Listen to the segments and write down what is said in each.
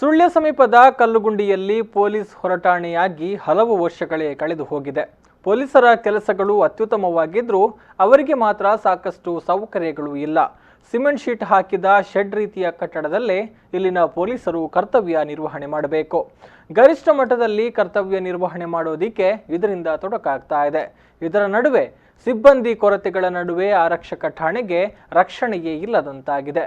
ಸುಳ್ಯ ಸಮೀಪದ ಕಲ್ಲುಗುಂಡಿಯಲ್ಲಿ ಪೊಲೀಸ್ ಹೊರಟಾಣೆಯಾಗಿ ಹಲವು ವರ್ಷಗಳೇ ಕಳೆದು ಹೋಗಿದೆ. ಪೊಲೀಸರ ಕೆಲಸಗಳು ಅತ್ಯುತ್ತಮವಾಗಿದ್ರೂ ಅವರಿಗೆ ಮಾತ್ರ ಸಾಕಷ್ಟು ಸೌಕರ್ಯಗಳು ಇಲ್ಲ. ಸಿಮೆಂಟ್ ಶೀಟ್ ಹಾಕಿದ ಶೆಡ್ ರೀತಿಯ ಕಟ್ಟಡದಲ್ಲೇ ಇಲ್ಲಿನ ಪೊಲೀಸರು ಕರ್ತವ್ಯ ನಿರ್ವಹಣೆ ಮಾಡಬೇಕು. ಗರಿಷ್ಠ ಮಟ್ಟದಲ್ಲಿ ಕರ್ತವ್ಯ ನಿರ್ವಹಣೆ ಮಾಡೋದಿಕ್ಕೆ ಇದರಿಂದ ತೊಡಕಾಗ್ತಾ ಇದೆ. ಇದರ ನಡುವೆ ಸಿಬ್ಬಂದಿ ಕೊರತೆಗಳ ನಡುವೆ ಆರಕ್ಷಕ ಠಾಣೆಗೆ ರಕ್ಷಣೆಯೇ ಇಲ್ಲದಂತಾಗಿದೆ.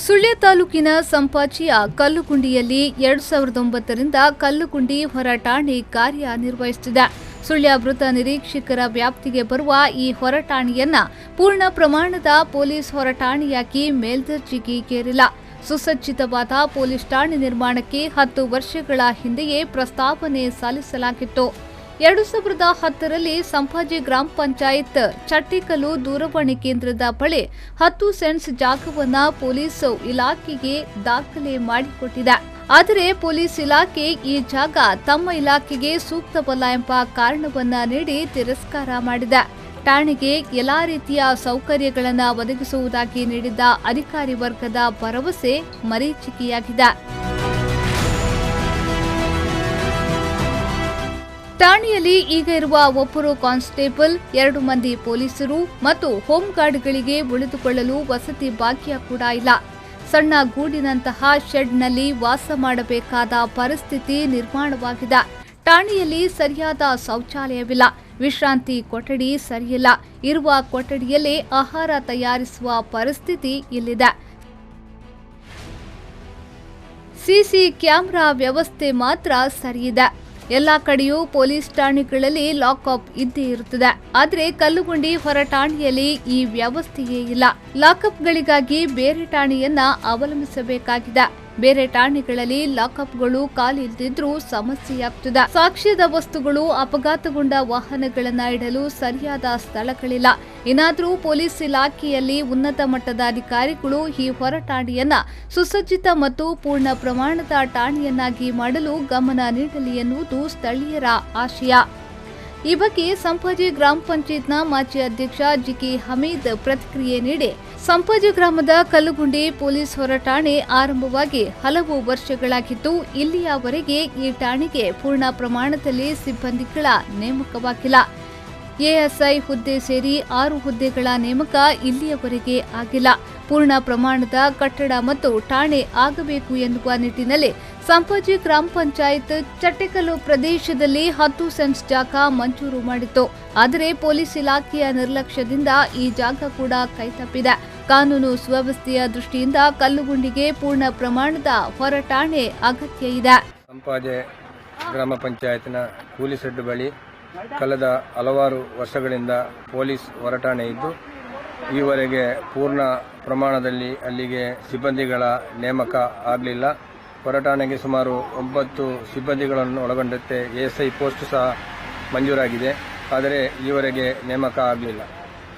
ಸುಳ್ಯ ತಾಲೂಕಿನ ಸಂಪಾಜಿಯ ಕಲ್ಲುಗುಂಡಿಯಲ್ಲಿ 2009ರಿಂದ ಕಲ್ಲುಗುಂಡಿ ಹೊರ ಠಾಣೆ ಕಾರ್ಯನಿರ್ವಹಿಸುತ್ತಿದೆ. ಸುಳ್ಯ ವೃತ್ತ ನಿರೀಕ್ಷಕರ ವ್ಯಾಪ್ತಿಗೆ ಬರುವ ಈ ಹೊರಠಾಣೆಯನ್ನ ಪೂರ್ಣ ಪ್ರಮಾಣದ ಪೊಲೀಸ್ ಹೊರಠಾಣೆಯಾಗಿ ಮೇಲ್ದರ್ಜೆಗೇರಿಲ್ಲ. ಸುಸಜ್ಜಿತವಾದ ಪೊಲೀಸ್ ಠಾಣೆ ನಿರ್ಮಾಣಕ್ಕೆ 10 ವರ್ಷಗಳ ಹಿಂದೆಯೇ ಪ್ರಸ್ತಾವನೆ ಸಲ್ಲಿಸಲಾಗಿತ್ತು. 2010ರಲ್ಲಿ ಸಂಪಾಜಿ ಗ್ರಾಮ ಪಂಚಾಯತ್ ಚಟ್ಟಿಕಲ್ಲು ದೂರವಾಣಿ ಕೇಂದ್ರದ ಬಳಿ 10 ಸೆಂಟ್ಸ್ ಜಾಗವನ್ನ ಪೊಲೀಸ್ ಇಲಾಖೆಗೆ ದಾಖಲೆ ಮಾಡಿಕೊಟ್ಟಿದೆ. ಆದರೆ ಪೊಲೀಸ್ ಇಲಾಖೆ ಈ ಜಾಗ ತಮ್ಮ ಇಲಾಖೆಗೆ ಸೂಕ್ತವಲ್ಲ ಎಂಬ ಕಾರಣವನ್ನ ನೀಡಿ ತಿರಸ್ಕಾರ ಮಾಡಿದೆ. ಠಾಣೆಗೆ ಎಲ್ಲಾ ರೀತಿಯ ಸೌಕರ್ಯಗಳನ್ನು ಒದಗಿಸುವುದಾಗಿ ನೀಡಿದ್ದ ಅಧಿಕಾರಿ ವರ್ಗದ ಭರವಸೆ ಮರೀಚಿಕೆಯಾಗಿದೆ. ಠಾಣೆಯಲ್ಲಿ ಈಗ ಇರುವ ಒಬ್ಬರು ಕಾನ್ಸ್ಟೇಬಲ್, 2 ಮಂದಿ ಪೊಲೀಸರು ಮತ್ತು ಹೋಮ್ ಗಾರ್ಡ್ಗಳಿಗೆ ಉಳಿದುಕೊಳ್ಳಲು ವಸತಿ ಭಾಗ್ಯ ಕೂಡ ಇಲ್ಲ. ಸಣ್ಣ ಗೂಡಿನಂತಹ ಶೆಡ್ನಲ್ಲಿ ವಾಸ ಮಾಡಬೇಕಾದ ಪರಿಸ್ಥಿತಿ ನಿರ್ಮಾಣವಾಗಿದೆ. ಠಾಣೆಯಲ್ಲಿ ಸರಿಯಾದ ಶೌಚಾಲಯವಿಲ್ಲ, ವಿಶ್ರಾಂತಿ ಕೊಠಡಿ ಸರಿಯಿಲ್ಲ. ಇರುವ ಕೊಠಡಿಯಲ್ಲೇ ಆಹಾರ ತಯಾರಿಸುವ ಪರಿಸ್ಥಿತಿ ಇಲ್ಲಿದೆ. ಸಿಸಿ ಕ್ಯಾಮೆರಾ ವ್ಯವಸ್ಥೆ ಮಾತ್ರ ಸರಿಯಿದೆ. ಎಲ್ಲಾ ಕಡೆಯೂ ಪೊಲೀಸ್ ಠಾಣೆಗಳಲ್ಲಿ ಲಾಕಪ್ ಇದ್ದೇ ಇರುತ್ತದೆ. ಆದರೆ ಕಲ್ಲುಗುಂಡಿ ಹೊರ ಠಾಣೆಯಲ್ಲಿ ಈ ವ್ಯವಸ್ಥೆಯೇ ಇಲ್ಲ. ಲಾಕಪ್ಗಳಿಗಾಗಿ ಬೇರೆ ಠಾಣೆಯನ್ನ ಅವಲಂಬಿಸಬೇಕಾಗಿದೆ. ಬೇರೆ ಠಾಣೆಗಳಲ್ಲಿ ಲಾಕಪ್ಗಳು ಖಾಲಿ ಇಲ್ಲದಿದ್ರೂ ಸಮಸ್ಯೆಯಾಗ್ತದೆ. ಸಾಕ್ಷ್ಯದ ವಸ್ತುಗಳು, ಅಪಘಾತಗೊಂಡ ವಾಹನಗಳನ್ನ ಇಡಲು ಸರಿಯಾದ ಸ್ಥಳಗಳಿಲ್ಲ. ಏನಾದರೂ ಪೊಲೀಸ್ ಇಲಾಖೆಯಲ್ಲಿ ಉನ್ನತ ಮಟ್ಟದ ಅಧಿಕಾರಿಗಳು ಈ ಹೊರ ಠಾಣೆಯನ್ನ ಸುಸಜ್ಜಿತ ಮತ್ತು ಪೂರ್ಣ ಪ್ರಮಾಣದ ಠಾಣೆಯನ್ನಾಗಿ ಮಾಡಲು ಗಮನ ನೀಡಲಿ ಎನ್ನುವುದು ಸ್ಥಳೀಯರ ಆಶಯ. ಈ ಬಗ್ಗೆ ಸಂಪಾಜಿ ಗ್ರಾಮ ಪಂಚಾಯತ್ನ ಮಾಜಿ ಅಧ್ಯಕ್ಷ ಜಿಕೆ ಹಮೀದ್ ಪ್ರತಿಕ್ರಿಯೆ ನೀಡಿ, ಸಂಪಾಜಿ ಗ್ರಾಮದ ಕಲ್ಲುಗುಂಡಿ ಪೊಲೀಸ್ ಹೊರ ಠಾಣೆ ಆರಂಭವಾಗಿ ಹಲವು ವರ್ಷಗಳಾಗಿದ್ದು, ಇಲ್ಲಿಯವರೆಗೆ ಈ ಠಾಣೆಗೆ ಪೂರ್ಣ ಪ್ರಮಾಣದಲ್ಲಿ ಸಿಬ್ಬಂದಿಗಳ ನೇಮಕವಾಗಿಲ್ಲ. ಎಎಸ್ಐ ಹುದ್ದೆ ಸೇರಿ 6 ಹುದ್ದೆಗಳ ನೇಮಕ ಇಲ್ಲಿಯವರೆಗೆ ಆಗಿಲ್ಲ. ಪೂರ್ಣ ಪ್ರಮಾಣದ ಕಟ್ಟಡ ಮತ್ತು ಠಾಣೆ ಆಗಬೇಕು ಎನ್ನುವ ನಿಟ್ಟಿನಲ್ಲಿ ಸಂಪಾಜಿ ಗ್ರಾಮ ಪಂಚಾಯತ್ ಚಟ್ಟಿಕಲ್ಲು ಪ್ರದೇಶದಲ್ಲಿ 10 ಸೆಂಟ್ಸ್ ಜಾಗ ಮಂಜೂರು ಮಾಡಿತ್ತು. ಆದರೆ ಪೊಲೀಸ್ ಇಲಾಖೆಯ ನಿರ್ಲಕ್ಷ್ಯದಿಂದ ಈ ಜಾಗ ಕೂಡ ಕೈತಪ್ಪಿದೆ. ಕಾನೂನು ಸುವ್ಯವಸ್ಥೆಯ ದೃಷ್ಟಿಯಿಂದ ಕಲ್ಲುಗುಂಡಿಗೆ ಪೂರ್ಣ ಪ್ರಮಾಣದ ಹೊರ ಠಾಣೆ ಅಗತ್ಯ ಇದೆ. ಸಂಪಾಜೆ ಗ್ರಾಮ ಪಂಚಾಯತ್ನ ಕೂಲಿ ಶೆಡ್ ಬಳಿ ಕಳೆದ ಹಲವಾರು ವರ್ಷಗಳಿಂದ ಪೊಲೀಸ್ ಹೊರಠಾಣೆ ಇದ್ದು, ಈವರೆಗೆ ಪೂರ್ಣ ಪ್ರಮಾಣದಲ್ಲಿ ಅಲ್ಲಿಗೆ ಸಿಬ್ಬಂದಿಗಳ ನೇಮಕ ಆಗಲಿಲ್ಲ. ಹೊರಠಾಣೆಗೆ ಸುಮಾರು 9 ಸಿಬ್ಬಂದಿಗಳನ್ನು ಒಳಗೊಂಡಂತೆ ಎಎಸ್ಐ ಪೋಸ್ಟ್ ಸಹ ಮಂಜೂರಾಗಿದೆ. ಆದರೆ ಈವರೆಗೆ ನೇಮಕ ಆಗಲಿಲ್ಲ.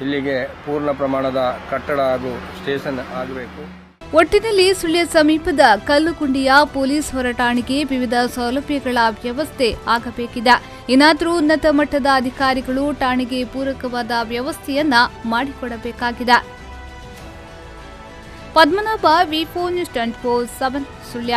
ಇಲ್ಲಿಗೆ ಪೂರ್ಣ ಪ್ರಮಾಣದ ಕಟ್ಟಡ ಹಾಗೂ ಸ್ಟೇಷನ್ ಆಗಬೇಕು. ಒಟ್ಟಿನಲ್ಲಿ ಸುಳ್ಯ ಸಮೀಪದ ಕಲ್ಲುಗುಂಡಿಯ ಪೊಲೀಸ್ ಹೊರಠಾಣೆಗೆ ವಿವಿಧ ಸೌಲಭ್ಯಗಳ ವ್ಯವಸ್ಥೆ ಆಗಬೇಕಿದೆ. ಏನಾದರೂ ಉನ್ನತ ಮಟ್ಟದ ಅಧಿಕಾರಿಗಳು ಠಾಣೆಗೆ ಪೂರಕವಾದ ವ್ಯವಸ್ಥೆಯನ್ನ ಮಾಡಿಕೊಡಬೇಕಾಗಿದೆ. ಪದ್ಮನಾಭ, ವಿ4 ನ್ಯೂಸ್ 24/7 ಸುಳ್ಯ.